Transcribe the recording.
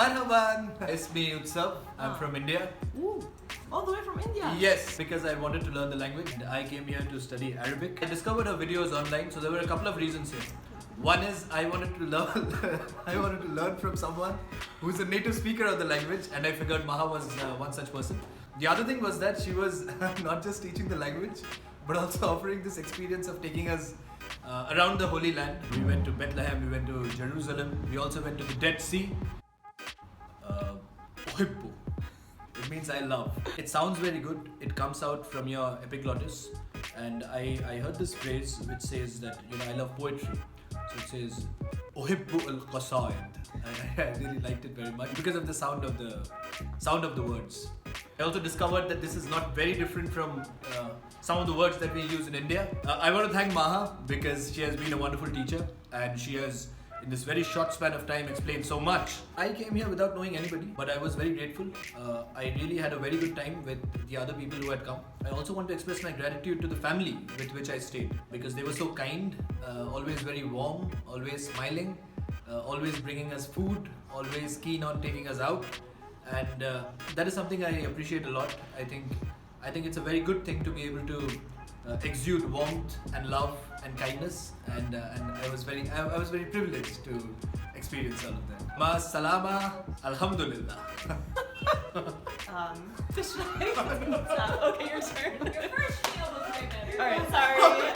Marhaban, it's me Utsav. I'm from India. Ooh, all the way from India? Yes, because I wanted to learn the language. I came here to study Arabic. I discovered her videos online, so there were a couple of reasons here. One is I wanted to learn from someone who's a native speaker of the language, and I figured Maha was one such person. The other thing was that she was not just teaching the language, but also offering this experience of taking us around the Holy Land. We went to Bethlehem, we went to Jerusalem, we also went to the Dead Sea. Uhibbu. It means I love. It sounds very good. It comes out from your epiglottis. And I heard this phrase which says that, I love poetry. So it says, Uhibbu al-qasaid. I really liked it very much because of the sound of the words. I also discovered that this is not very different from some of the words that we use in India. I want to thank Maha because she has been a wonderful teacher and she has, in this very short span of time, explained so much. I came here without knowing anybody, but I was very grateful. I really had a very good time with the other people who had come. I also want to express my gratitude to the family with which I stayed because they were so kind, always very warm, always smiling, always bringing us food, always keen on taking us out. And that is something I appreciate a lot. I think it's a very good thing to be able to exude warmth and love and kindness, and I was very privileged to experience all of that. Ma salama, alhamdulillah. Okay, your turn. Your first spiel was way better. Alright, sorry.